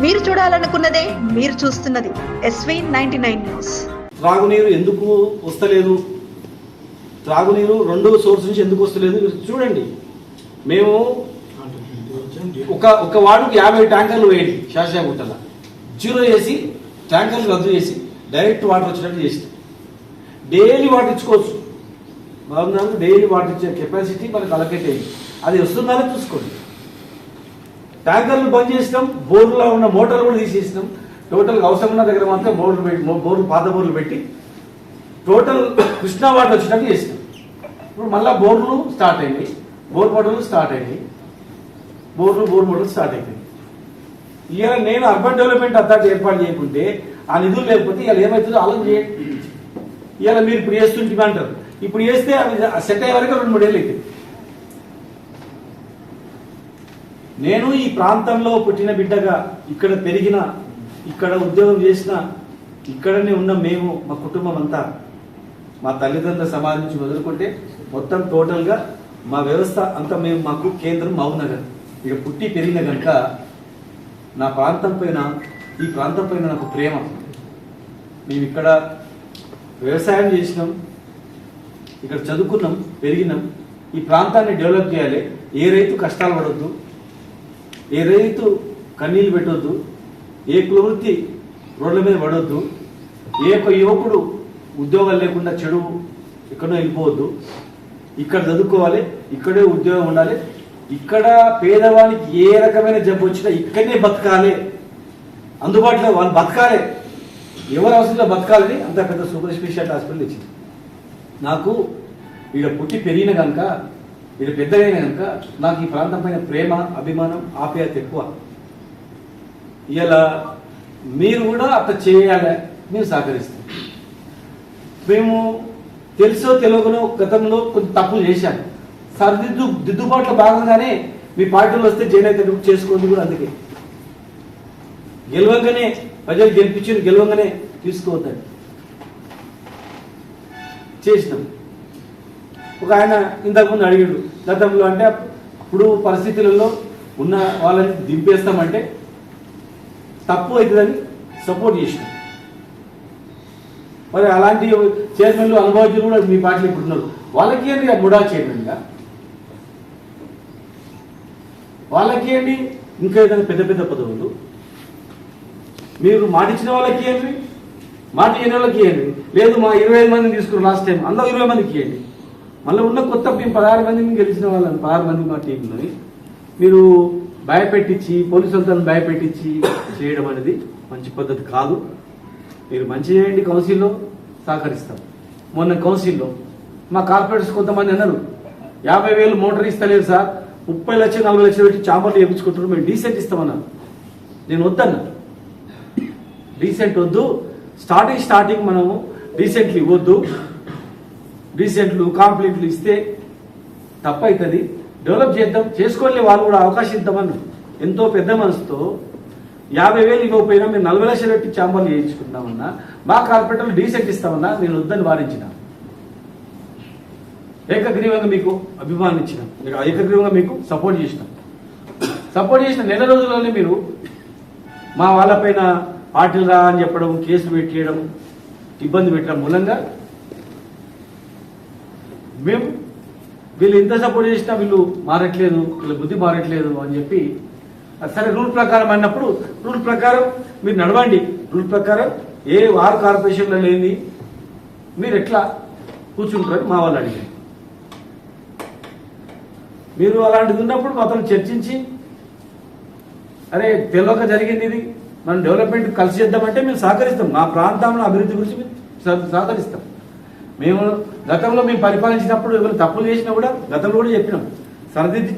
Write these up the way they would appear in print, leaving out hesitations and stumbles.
మీరు చూడాలనుకున్నదే మీరు చూస్తున్నది SV99 న్యూస్. త్రాగునీరు ఎందుకు వస్తలేదు, త్రాగునీరు రెండో సోర్స్ నుంచి ఎందుకు వస్తలేదు చూడండి. మేము ఒక వార్డుకు 50 ట్యాంకర్లు వేయండి, శాసనగుట్టల జీరో చేసి ట్యాంకర్లు రద్దు చేసి డైరెక్ట్ వాటర్ వచ్చినట్టు చేసి డైలీ వాటర్ ఇచ్చుకోవచ్చు. బాగున్నాను, డైలీ వాటర్ ఇచ్చే కెపాసిటీ మనకు అలకేట్ అయ్యింది. అది వస్తుందా చూసుకోండి. ట్యాంకర్లు బంద్ చేసినాం, బోర్లో ఉన్న మోటార్లు కూడా తీసేసినాం. టోటల్గా అవసరం ఉన్న దగ్గర మాత్రం బోర్లు పాత బోర్లు పెట్టి టోటల్ కృష్ణా వాటర్ వచ్చినట్టు చేసినాం. ఇప్పుడు మళ్ళీ బోర్లు స్టార్ట్ అయినాయి, బోర్ మోటార్లు స్టార్ట్ అయినాయి, బోర్ మోటార్లు స్టార్ట్ అయినాయి. ఇవాళ నేను అర్బన్ డెవలప్మెంట్ అథారిటీ ఏర్పాటు చేయకుంటే ఆ నిధులు లేకపోతే ఇవాళ ఏమవుతుందో ఆలోచన చేయండి. ఇవాళ మీరు ఇప్పుడు చేస్తుంటే అంటారు, ఇప్పుడు చేస్తే అవి సెట్ అయ్యే వరకు 2-3 ఏళ్ళు అవుతుంది. నేను ఈ ప్రాంతంలో పుట్టిన బిడ్డగా ఇక్కడ పెరిగిన, ఇక్కడ ఉద్యోగం చేసిన, ఇక్కడనే ఉన్న మేము, మా కుటుంబం అంతా, మా తల్లిదండ్రుల సమాజం నుంచి మొదలుకుంటే మొత్తం టోటల్గా మా వ్యవస్థ అంతా మేము, మాకు కేంద్రం మహబూబ్నగర్. ఇక పుట్టి పెరిగిన కనుక నా ప్రాంతం పైన, ఈ ప్రాంతం పైన నాకు ప్రేమ. మేము ఇక్కడ వ్యవసాయం చేసినాం, ఇక్కడ చదువుకున్నాం, పెరిగినాం. ఈ ప్రాంతాన్ని డెవలప్ చేయాలి. ఏ రైతు కష్టాలు పడొద్దు, ఏ రైతు కన్నీళ్ళు పెట్టొద్దు, ఏ కులవృత్తి రోడ్ల మీద పడొద్దు, ఏ యువకుడు ఉద్యోగాలు లేకుండా చెడు ఎక్కడో వెళ్ళిపోవద్దు. ఇక్కడ చదువుకోవాలి, ఇక్కడే ఉద్యోగం ఉండాలి. ఇక్కడ పేదవానికి ఏ రకమైన జబ్బు వచ్చినా ఇక్కడనే బతకాలి, అందుబాటులో వాళ్ళు బతకాలి, ఎవరు అవసరంలో బతకాలని అంత పెద్ద సూపర్ స్పెషాలిటీ హాస్పిటల్ ఇచ్చింది. నాకు ఇక్కడ పుట్టి పెరిగిన కనుక, ఇక్కడ పెద్దగైన కనుక నాకు ఈ ప్రాంతం పైన ప్రేమ, అభిమానం, ఆప్యాయత ఎక్కువ. ఇలా మీరు కూడా అట్లా చేయాలి, మీరు సహకరిస్తాం. మేము తెలుసో తెలియకనో గతంలో కొంచెం తప్పులు చేశాను. దిద్దుబాట్లో భాగంగానే మీ పార్టీలో వస్తే చేనేత చేసుకోండి కూడా. అందుకే గెలవంగానే ప్రజలు గెలిపించి గెలవంగానే తీసుకోవద్దండి చేసినాం. ఒక ఆయన ఇంతకుముందు అడిగాడు, గతంలో అంటే ఇప్పుడు పరిస్థితులలో ఉన్న వాళ్ళని దింపేస్తామంటే తప్పు అవుతుందని సపోర్ట్ చేసినాం. మరి అలాంటి చైర్మన్లు, అనుభవజ్ఞులు కూడా మీ పార్టీలో ఇప్పుడు ఉన్నారు. వాళ్ళకి ఏంటి ముడా చైర్మన్గా, వాళ్ళకి ఏంటి ఇంకా ఏదైనా పెద్ద పెద్ద పదవులు. మీరు మాట ఇచ్చిన వాళ్ళకి ఇవ్వండి, మాట ఇవ్వని వాళ్ళకి ఇవ్వండి. లేదు మా 25 మందిని తీసుకున్నారు లాస్ట్ టైం, అందులో 20 మందికి ఇవ్వండి. మళ్ళీ ఉన్న కొత్త మేము 16 మందిని గెలిచిన వాళ్ళని, 16 మంది మా టీంలోని మీరు భయపెట్టించి, పోలీసులతో భయపెట్టించి చేయడం అనేది మంచి పద్ధతి కాదు. మీరు మంచి చేయండి, కౌన్సిల్లో సహకరిస్తాం. మొన్న కౌన్సిల్లో మా కార్పొరేటర్స్ కొంతమంది అన్నారు, 50,000 మోటార్ ఇస్తలేదు సార్, 30 లక్షలు 40 లక్షలు పెట్టి చాంబర్లు చేయించుకుంటున్నారు, మేము డీసెంట్ ఇస్తామన్నారు. నేను వద్దన్నా, డీసెంట్ వద్దు, స్టార్టింగ్ మనము డీసెంట్లు ఇవ్వద్దు. డీసెంట్లు కాంప్లీట్లు ఇస్తే తప్పు అవుతుంది, డెవలప్ చేద్దాం, చేసుకోలే వాళ్ళు కూడా అవకాశం ఇద్దామన్నారు. ఎంతో పెద్ద మనసుతో 50,000 ఇవ్వకపోయినా మేము 40 లక్షలు పెట్టి చాంబర్లు చేయించుకుంటామన్నా, మా కార్పొరేటర్లు డీసెంట్ ఇస్తామన్నా నేను వద్దని వారించిన. ఏకగ్రీవంగా మీకు అభిమానించిన, ఏకగ్రీవంగా మీకు సపోర్ట్ చేసిన నెల రోజుల్లోనే మీరు మా వాళ్ళపైన పార్టీలు రా అని చెప్పడం, కేసులు పెట్టేయడం, ఇబ్బంది పెట్టడం మూలంగా మేము వీళ్ళు ఎంత సపోర్ట్ చేసినా వీళ్ళు మారట్లేదు, వీళ్ళ బుద్ధి మారట్లేదు అని చెప్పి, సరే రూల్ ప్రకారం అన్నప్పుడు రూల్ ప్రకారం మీరు నడవండి. రూల్ ప్రకారం ఏ వారు కార్పొరేషన్లో లేని మీరు ఎట్లా కూర్చుంటారని మా వాళ్ళు అడిగారు. మీరు అలాంటిది ఉన్నప్పుడు మాత్రం చర్చించి, అరే తెలియక జరిగింది ఇది, మనం డెవలప్మెంట్ కలిసి చేద్దామంటే మేము సహకరిస్తాం. మా ప్రాంతంలో అభివృద్ధి గురించి మేము సహకరిస్తాం. మేము గతంలో మేము పరిపాలించినప్పుడు ఎవరు తప్పులు చేసినా కూడా గతంలో కూడా చెప్పినాం, సరిదిద్ది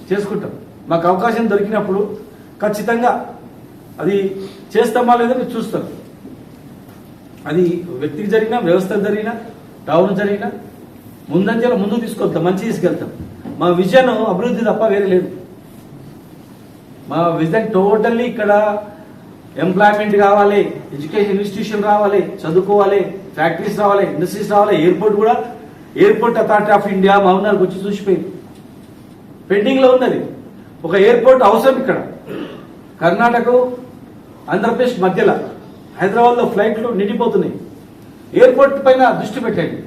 చేసుకుంటాం. మాకు అవకాశం దొరికినప్పుడు ఖచ్చితంగా అది చేస్తామా లేదా మీరు చూస్తాం. అది వ్యక్తికి జరిగినా, వ్యవస్థకు జరిగినా, టౌన్ జరిగినా ముందంజలో ముందుకు తీసుకొద్దాం, మంచి తీసుకెళ్తాం. మా విజన్ అభివృద్ధి తప్ప వేరే లేదు. మా విజన్ టోటల్లీ ఇక్కడ ఎంప్లాయ్మెంట్ కావాలి, ఎడ్యుకేషన్ ఇన్స్టిట్యూషన్ రావాలి, చదువుకోవాలి, ఫ్యాక్టరీస్ రావాలి, ఇండస్ట్రీస్ రావాలి. ఎయిర్పోర్ట్ కూడా, ఎయిర్పోర్ట్ అథారిటీ ఆఫ్ ఇండియా మహబూబ్నగర్కి వచ్చి చూసిపోయింది, పెండింగ్ లో ఉన్నది. ఒక ఎయిర్పోర్ట్ అవసరం ఇక్కడ. కర్ణాటక ఆంధ్రప్రదేశ్ మధ్యలో హైదరాబాద్లో ఫ్లైట్లు నిండిపోతున్నాయి. ఎయిర్పోర్ట్ పైన దృష్టి పెట్టండి.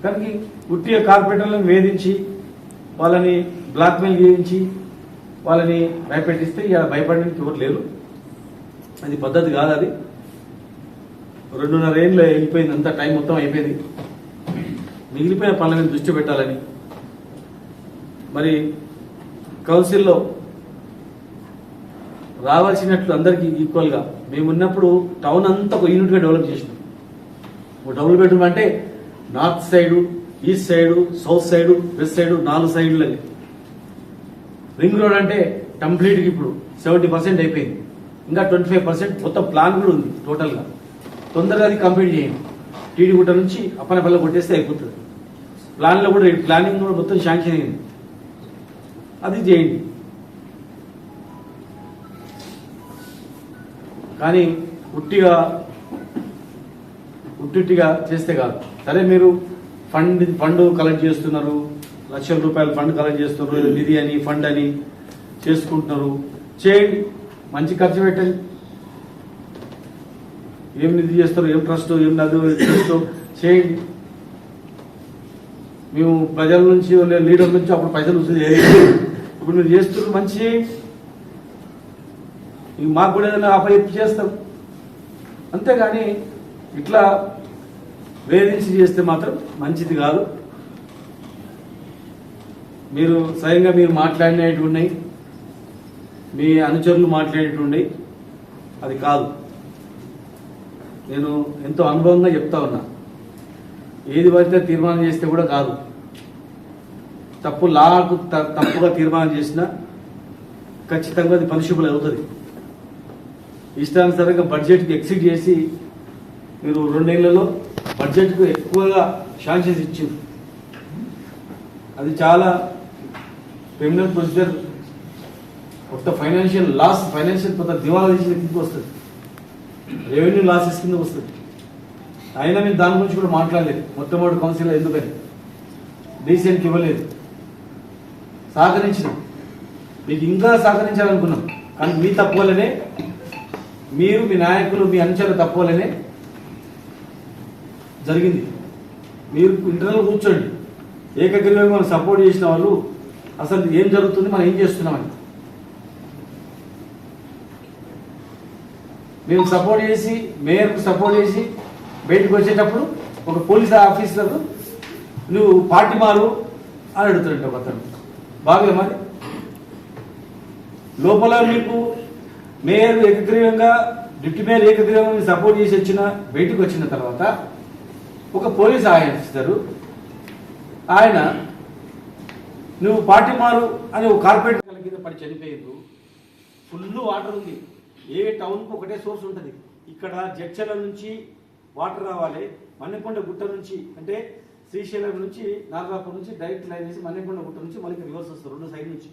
కానీ ఉట్టిగా కార్పొరేటర్లను వేధించి వాళ్ళని బ్లాక్మెయిల్ చేయించి వాళ్ళని భయపెట్టిస్తే ఇక భయపడడానికి ఎవరు లేరు. అది పద్ధతి కాదు. అది 2.5 ఏళ్ళు అయిపోయింది, అంత టైం మొత్తం అయిపోయింది. మిగిలిపోయిన పనుల మీద దృష్టి పెట్టాలని మరి కౌన్సిల్లో రావాల్సినట్లు అందరికీ ఈక్వల్గా మేమున్నప్పుడు టౌన్ అంతా ఒక యూనిట్గా డెవలప్ చేసినాం. ఒక డబుల్ బెడ్రూమ్ అంటే north side, east side, south side, west side 4 సైడ్లని. రింగ్ రోడ్ అంటే కంప్లీట్గా ఇప్పుడు 70% అయిపోయింది. ఇంకా 25% మొత్తం ప్లాన్ కూడా ఉంది. టోటల్గా తొందరగా అది కంప్లీట్ చేయండి. టీడీగుట్ట నుంచి అప్పనపల్లి కొట్టేస్తే అయిపోతుంది. ప్లాన్లో కూడా ప్లానింగ్ కూడా మొత్తం శాంక్షన్ అయింది. అది చేయండి. కానీ ఉట్టిగా చేస్తే కాదు. సరే మీరు ఫండ్ కలెక్ట్ చేస్తున్నారు, లక్షల రూపాయలు ఫండ్ కలెక్ట్ చేస్తున్నారు, నిధి అని ఫండ్ అని చేసుకుంటున్నారు. చేయండి, మంచి ఖర్చు పెట్టండి. ఏం నిధి చేస్తారు, ఏం ట్రస్ట్, ఏం నది చేయండి. మేము ప్రజల నుంచి లీడర్ నుంచి అప్పుడు పైసలు వసూలు చేయాలి. ఇప్పుడు మీరు చేస్తున్నారు మంచి చేయండి. మాకు కూడా ఏదైనా అపయప్తి చేస్తాం. అంతేగాని ఇట్లా వేధించి చేస్తే మాత్రం మంచిది కాదు. మీరు స్వయంగా మీరు మాట్లాడినవి ఉన్నాయి, మీ అనుచరులు మాట్లాడేవి ఉన్నాయి. అది కాదు. నేను ఎంతో అనుభవంగా చెప్తా ఉన్నా. ఏది పడితే తీర్మానం చేస్తే కూడా కాదు. తప్పుగా తీర్మానం చేసినా ఖచ్చితంగా అది పనిషబుల్ అవుతుంది. ఇష్టానుసారంగా బడ్జెట్కి ఎక్సిడ్ చేసి మీరు 2 ఏళ్లలో బడ్జెట్కు ఎక్కువగా శాంక్షన్స్ ఇచ్చింది. అది చాలా క్రిమినల్ ప్రొసీజర్, కొత్త ఫైనాన్షియల్ కొత్త దివాలా తీసిన కిందకి వస్తుంది, రెవెన్యూ లాసెస్ కింద వస్తుంది. అయినా మేము దాని గురించి కూడా మాట్లాడలేదు. మొట్టమొదటి కౌన్సిల్లో ఎందుకని డీసీఎన్కి ఇవ్వలేదు, సహకరించినాం. మీకు ఇంకా సహకరించాలనుకున్నాం. కానీ మీ తప్పు వల్లనే, మీరు మీ నాయకులు మీ అనుచరుల తప్పు వల్లనే జరిగింది. మీరు ఇంటర్నల్ కూర్చోండి. ఏకగ్రీవంగా మనం సపోర్ట్ చేసిన వాళ్ళు అసలు ఏం జరుగుతుంది, మనం ఏం చేస్తున్నామని మేము సపోర్ట్ చేసి, మేయర్కు సపోర్ట్ చేసి బయటకు వచ్చేటప్పుడు ఒక పోలీస్ ఆఫీసర్ నువ్వు పార్టీ మారు అని అడుగుతాడంట ఒక అతను. బాగా మరి లోపల మీకు మేయర్ ఏకగ్రీవంగా, డిప్యూటీ మేయర్ ఏకగ్రీవంగా సపోర్ట్ చేసి బయటకు వచ్చిన తర్వాత ఒక పోలీస్ ఆఫీసరు ఆయన నువ్వు పార్టీ మారు అని ఒక కార్పొరేట్ కింద పడి చనిపోయింది. ఫుల్ వాటర్ ఉంది. ఏ టౌన్కు ఒకటే సోర్స్ ఉంటుంది. ఇక్కడ జడ్చల నుంచి వాటర్ రావాలి, మన్నెకొండ గుట్ట నుంచి అంటే శ్రీశైలం నుంచి నాగరాపూర్ నుంచి డైరెక్ట్ లైన్ వేసి మన్నెకొండ గుట్ట నుంచి మళ్ళీ రివర్స్ వస్తారు 2 సైడ్ నుంచి.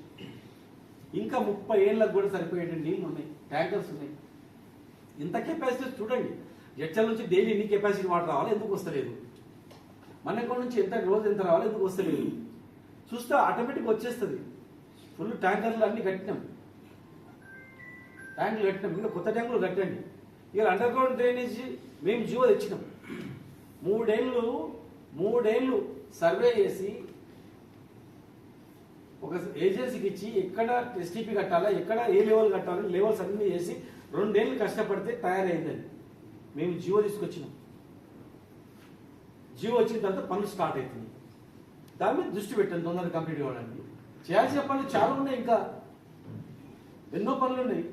ఇంకా 30 ఏళ్ళకు కూడా సరిపోయేట నీళ్ళు ఉన్నాయి, ట్యాంకర్స్ ఉన్నాయి. ఇంత కెపాసిటీ చూడండి. జడ్చల నుంచి డైలీ ఎన్ని కెపాసిటీ వాటర్ రావాలి, ఎందుకు వస్తలేదు? మన్నెకొండ నుంచి రోజు ఎంత రావాలి, ఎందుకు వస్తలేదు? చూస్తే ఆటోమేటిక్ వచ్చేస్తుంది. ఫుల్ ట్యాంకర్లు అన్ని కట్టినాం, ఇంకా కొత్త ట్యాంకులు కట్టండి. ఇక అండర్ గ్రౌండ్ డ్రైనేజ్ మేము జీవో తెచ్చినాం. 3 ఏళ్ళు సర్వే చేసి ఒక ఏజెన్సీకి ఇచ్చి ఎక్కడ ఎస్టీపీ కట్టాలా, ఎక్కడ ఏ లెవెల్ కట్టాలని లెవెల్స్ అన్ని చేసి 2 ఏళ్ళు కష్టపడితే తయారైందని మేము జీవో తీసుకొచ్చినాం. జీవో వచ్చిన తర్వాత పనులు స్టార్ట్ అవుతుంది. దాని మీద దృష్టి పెట్టండి, తొందరగా కంప్లీట్ అవ్వడానికి. చేయాల్సిన పనులు చాలా ఉన్నాయి, ఇంకా ఎన్నో పనులు ఉన్నాయి.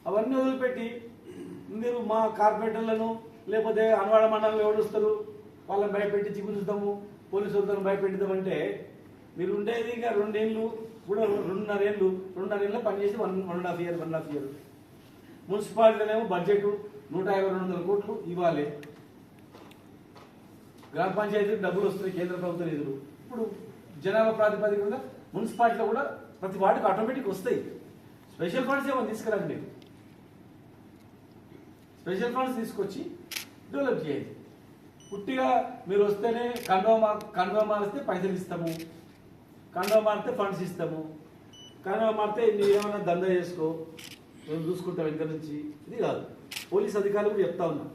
అవన్నీ వదిలిపెట్టి మీరు మా కార్పొరేటర్లను లేకపోతే అనవాడ మండలంలో ఎవడుస్తారు వాళ్ళని భయపెట్టి చిగురుస్తాము, పోలీసు వాళ్ళని భయపెడతామంటే మీరు ఉండేది ఇంకా 2 ఏళ్ళు కూడా 2.5 ఏళ్ళు. 2.5 ఏళ్ళలో పనిచేసి 1.5 ఇయర్. మున్సిపాలిటీనేమో బడ్జెట్ 150-200 కోట్లు ఇవ్వాలి. గ్రామ పంచాయతీకి డబ్బులు వస్తున్నాయి, కేంద్ర ప్రభుత్వ నిధులు. ఇప్పుడు జనాభా ప్రాతిపదికగా మున్సిపాలిటీలో కూడా ప్రతి వార్డుకు ఆటోమేటిక్ వస్తాయి. స్పెషల్ ఫండ్స్ ఏమో తీసుకురండి. మీరు స్పెషల్ ఫండ్స్ తీసుకొచ్చి డెవలప్ చేయండి. పుట్టిగా మీరు వస్తేనే కండువా మారిస్తే పైసలు ఇస్తాము, కండవ మారితే ఫండ్స్ ఇస్తాము, కండవ మారితే నువ్వు ఏమైనా దందా చేసుకో, మేము చూసుకుంటాం వెనక నుంచి. ఇది కాదు. పోలీస్ అధికారులు కూడా చెప్తా ఉన్నాం,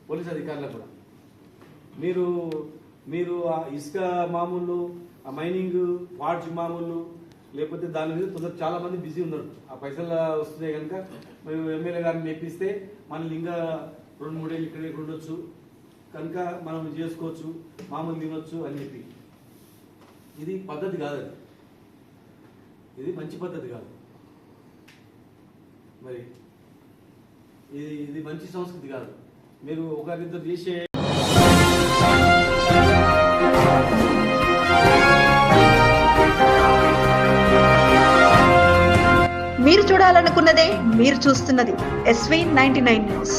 పోలీస్ అధికారులకు కూడా మీరు మీరు ఆ ఇసుక మామూలు, ఆ మైనింగ్ వాడ్జ్ మామూలు, లేకపోతే దాని మీద తొందర చాలా మంది బిజీ ఉన్నారు. ఆ పైసలు వస్తున్నాయి కనుక మేము ఎమ్మెల్యే గారిని మెప్పిస్తే మనల్ని ఇంకా 2-3 ఏళ్ళు ఇక్కడే ఉండొచ్చు కనుక మనం చేసుకోవచ్చు, మామూలు తినొచ్చు అని చెప్పి. ఇది పద్ధతి కాదు, ఇది మంచి పద్ధతి కాదు. మరి ఇది మంచి సంస్కృతి కాదు. మీరు ఒకరిద్దరు చేసే మీరు చూడాలనుకున్నదే మీరు చూస్తున్నది SV 99 న్యూస్.